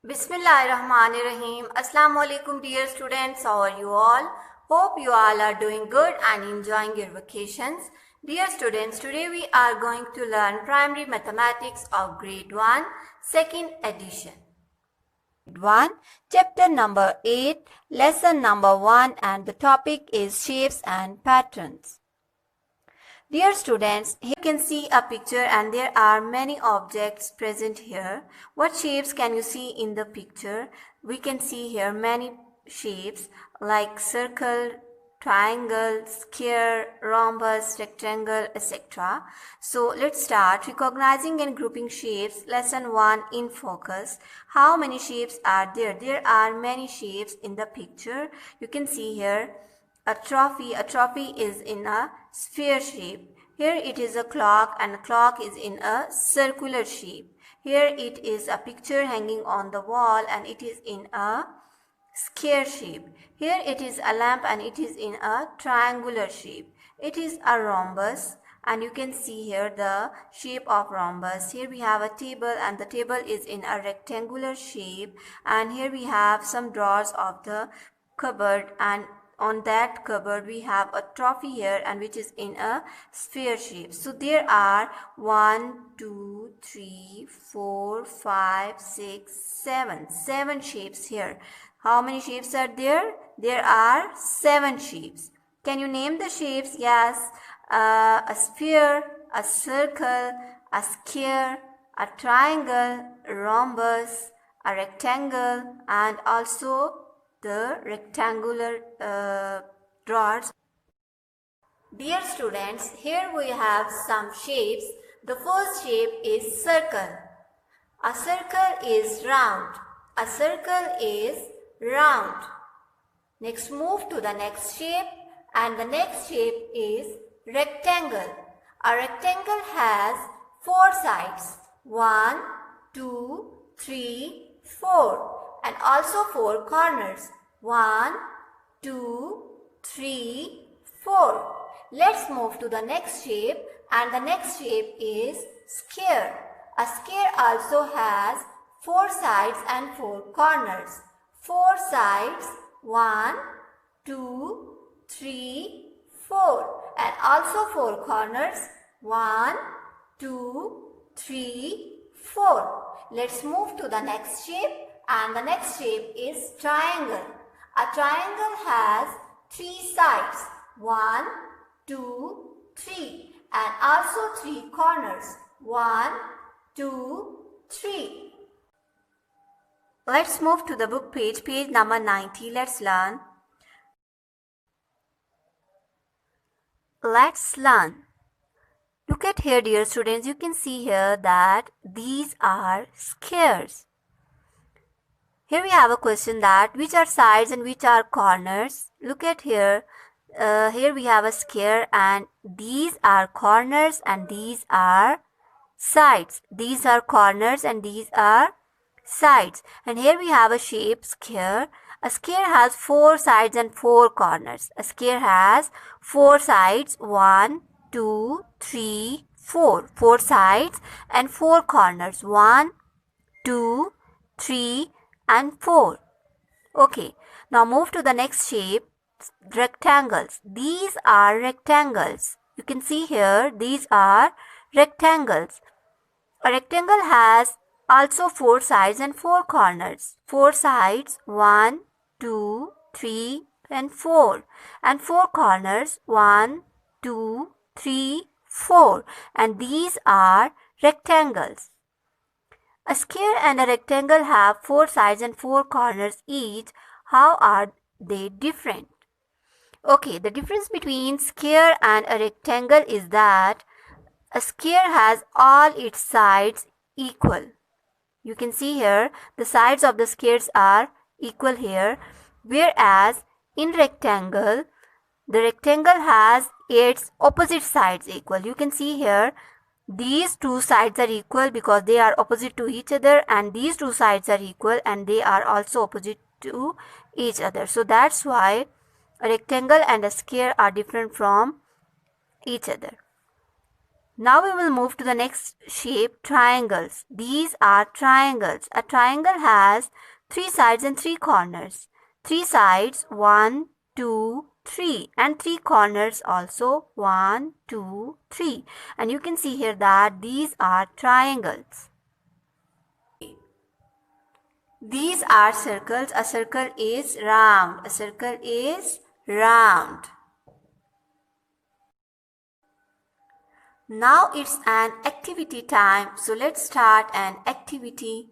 Bismillahirrahmanirrahim. Assalamu alaikum dear students. How are you all? Hope you all are doing good and enjoying your vacations. Dear students, today we are going to learn primary mathematics of grade 1, second edition. 1, chapter number 8, lesson number 1, and the topic is shapes and patterns. Dear students, here you can see a picture and there are many objects present here. What shapes can you see in the picture? We can see here many shapes like circle, triangle, square, rhombus, rectangle, etc. So let's start recognizing and grouping shapes. Lesson 1 in focus. How many shapes are there? There are many shapes in the picture. You can see here a trophy. A trophy is in a sphere shape. Here it is a clock and a clock is in a circular shape. Here it is a picture hanging on the wall and it is in a square shape. Here it is a lamp and it is in a triangular shape. It is a rhombus and you can see here the shape of rhombus. Here we have a table and the table is in a rectangular shape, and here we have some drawers of the cupboard, and on that cupboard we have a trophy here and which is in a sphere shape. So there are 1, 2, 3, 4, 5, 6, 7 shapes here. How many shapes are there? There are 7 shapes. Can you name the shapes? Yes, a sphere, a circle, a square, a triangle, a rhombus, a rectangle, and also the rectangular drawers. Dear students, here we have some shapes. The first shape is circle. A circle is round. A circle is round. Next, move to the next shape, and the next shape is rectangle. A rectangle has 4 sides. 1, 2, 3, 4. And also 4 corners. 1, 2, 3, 4. Let's move to the next shape, and the next shape is square. A square also has 4 sides and 4 corners. 4 sides, 1, 2, 3, 4. And also 4 corners, 1, 2, 3, 4. Let's move to the next shape, and the next shape is triangle. A triangle has 3 sides, 1, 2, 3, and also 3 corners, 1, 2, 3. Let's move to the book page, page number 90. Let's learn. Let's learn. Look at here, dear students. You can see here that these are squares. Here we have a question that which are sides and which are corners. Look at here. Here we have a square and these are corners and these are sides. These are corners and these are sides. And here we have a shape square. A square has 4 sides and 4 corners. A square has 4 sides, 1, 2, 3, 4. 4 sides and 4 corners, 1, 2, 3, and 4. Okay, now move to the next shape, rectangles. These are rectangles. You can see here, these are rectangles. A rectangle has also 4 sides and 4 corners. 4 sides, 1, 2, 3, and 4. And 4 corners, 1, 2, 3, 4. And these are rectangles. A square and a rectangle have 4 sides and 4 corners each. How are they different? Okay, the difference between square and a rectangle is that a square has all its sides equal. You can see here the sides of the squares are equal here, whereas in rectangle the rectangle has its opposite sides equal. You can see here these 2 sides are equal because they are opposite to each other, and these 2 sides are equal and they are also opposite to each other. So that's why a rectangle and a square are different from each other. Now we will move to the next shape, triangles. These are triangles. A triangle has 3 sides and 3 corners. 3 sides, 1, 2, 3, and 3 corners also, 1, 2, 3. And you can see here that these are triangles. These are circles. A circle is round. A circle is round. Now it's an activity time. So let's start an activity.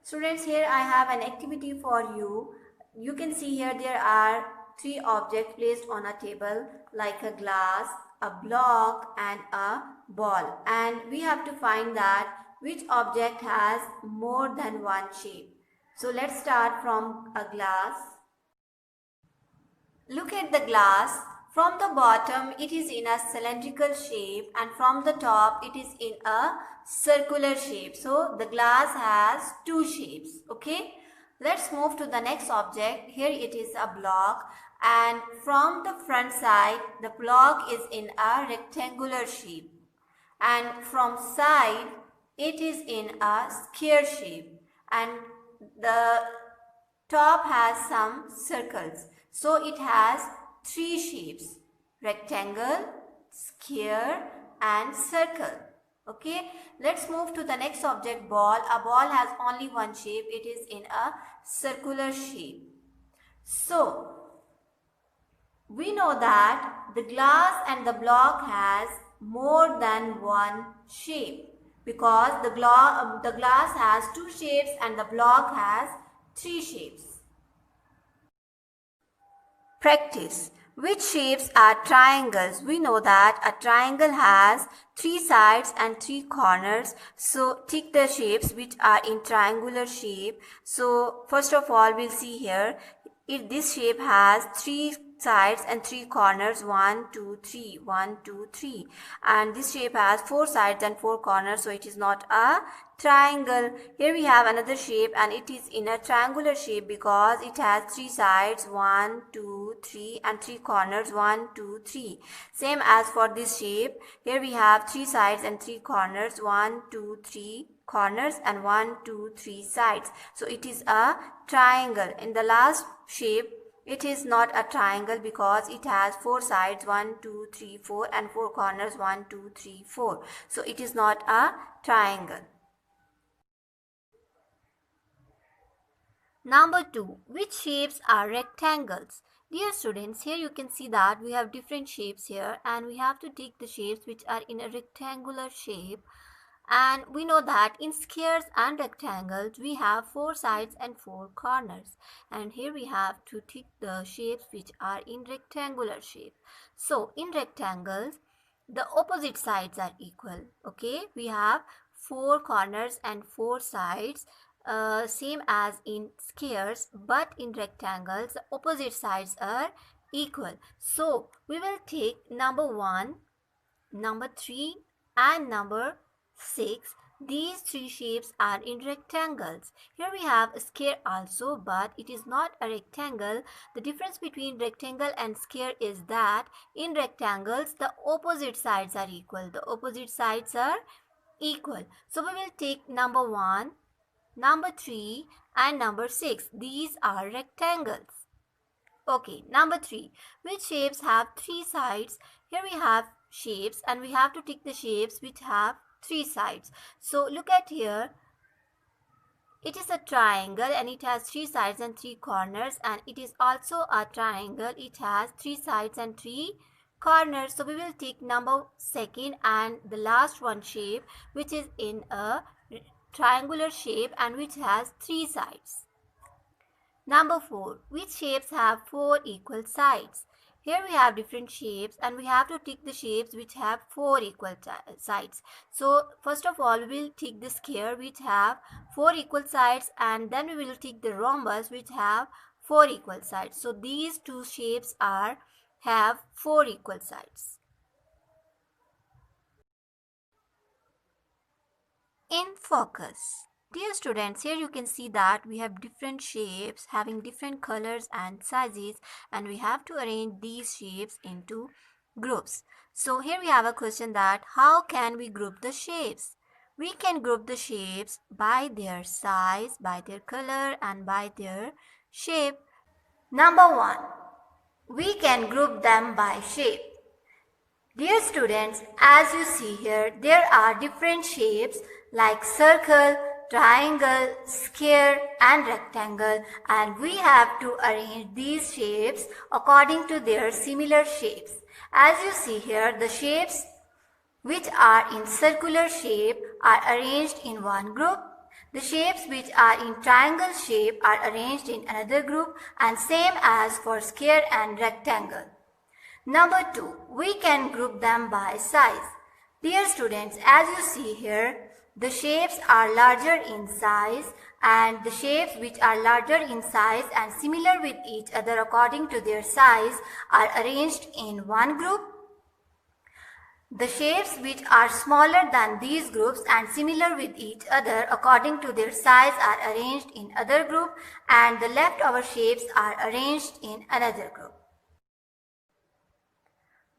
Students, here I have an activity for you. You can see here there are 3 objects placed on a table like a glass, a block and a ball. And we have to find that which object has more than one shape. So let's start from a glass. Look at the glass. From the bottom it is in a cylindrical shape and from the top it is in a circular shape. So the glass has 2 shapes. Okay. Let's move to the next object. Here it is a block and from the front side the block is in a rectangular shape and from side it is in a square shape and the top has some circles. So it has 3 shapes: rectangle, square and circle. Okay, let's move to the next object, ball. A ball has only one shape. It is in a circular shape. So we know that the glass and the block has more than one shape because the glass has 2 shapes and the block has 3 shapes. Practice. Which shapes are triangles? We know that a triangle has 3 sides and 3 corners. So tick the shapes which are in triangular shape. So first of all we'll see here. This shape has 3 sides and 3 corners, 1, 2, 3, 1, 2, 3. And this shape has 4 sides and 4 corners, so it is not a triangle. Here we have another shape and it is in a triangular shape because it has 3 sides, 1, 2, 3 and 3 corners, 1, 2, 3. Same as for this shape. Here we have 3 sides and 3 corners, 1, 2, 3 corners and 1, 2, 3 sides. So it is a triangle. In the last shape, it is not a triangle because it has 4 sides, 1, 2, 3, 4 and 4 corners, 1, 2, 3, 4. So it is not a triangle. Number 2. Which shapes are rectangles? Dear students, here you can see that we have different shapes here and we have to take the shapes which are in a rectangular shape. And we know that in squares and rectangles we have 4 sides and 4 corners. And here we have to tick the shapes which are in rectangular shape. So in rectangles the opposite sides are equal. Okay, we have 4 corners and 4 sides. Same as in squares, but in rectangles the opposite sides are equal. So we will take number 1, number 3 and number 6. These 3 shapes are in rectangles. Here we have a square also, but it is not a rectangle. The difference between rectangle and square is that in rectangles the opposite sides are equal. The opposite sides are equal. So we will take number 1, number 3 and number 6. These are rectangles. Okay, number 3. Which shapes have 3 sides? Here we have shapes and we have to tick the shapes which have 3 sides. So look at here. It is a triangle and it has 3 sides and 3 corners, and it is also a triangle. It has 3 sides and 3 corners. So we will take number 2 and the last one shape which is in a triangular shape and which has 3 sides. Number 4. Which shapes have 4 equal sides? Here we have different shapes and we have to tick the shapes which have 4 equal sides. So first of all we will tick the square which have 4 equal sides, and then we will tick the rhombus which have 4 equal sides. So these 2 shapes have 4 equal sides. In focus. Dear students, here you can see that we have different shapes having different colors and sizes, and we have to arrange these shapes into groups. So here we have a question that how can we group the shapes? We can group the shapes by their size, by their color and by their shape. Number 1. We can group them by shape. Dear students, as you see here, there are different shapes like circle, triangle, square and rectangle, and we have to arrange these shapes according to their similar shapes. As you see here, the shapes which are in circular shape are arranged in one group. The shapes which are in triangle shape are arranged in another group, and same as for square and rectangle. Number 2, we can group them by size. Dear students, as you see here, the shapes are larger in size, and the shapes which are larger in size and similar with each other according to their size are arranged in one group. The shapes which are smaller than these groups and similar with each other according to their size are arranged in other group, and the leftover shapes are arranged in another group.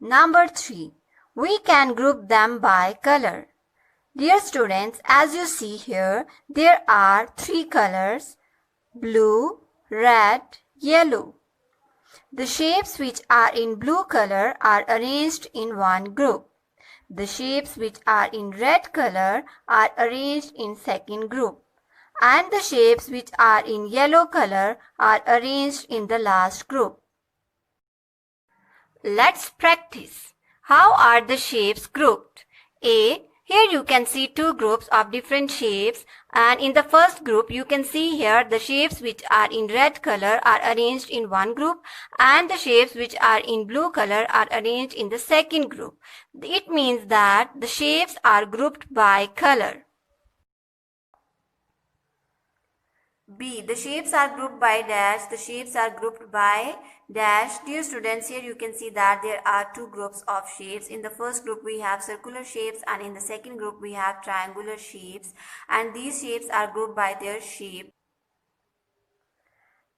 Number 3. We can group them by color. Dear students, as you see here, there are 3 colors: blue, red, yellow. The shapes which are in blue color are arranged in one group. The shapes which are in red color are arranged in second group. And the shapes which are in yellow color are arranged in the last group. Let's practice. How are the shapes grouped? A. Here you can see 2 groups of different shapes, and in the first group you can see here the shapes which are in red color are arranged in one group, and the shapes which are in blue color are arranged in the second group. It means that the shapes are grouped by color. B. The shapes are grouped by dash. The shapes are grouped by dash. Dear students, here you can see that there are 2 groups of shapes. In the first group we have circular shapes, and in the second group we have triangular shapes, and these shapes are grouped by their shape.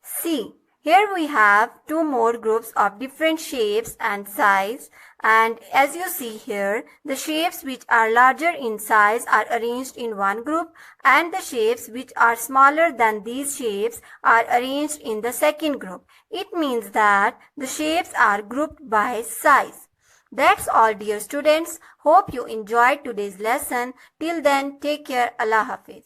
C. Here we have 2 more groups of different shapes and size, and as you see here, the shapes which are larger in size are arranged in one group, and the shapes which are smaller than these shapes are arranged in the second group. It means that the shapes are grouped by size. That's all, dear students. Hope you enjoyed today's lesson. Till then, take care. Allah Hafiz.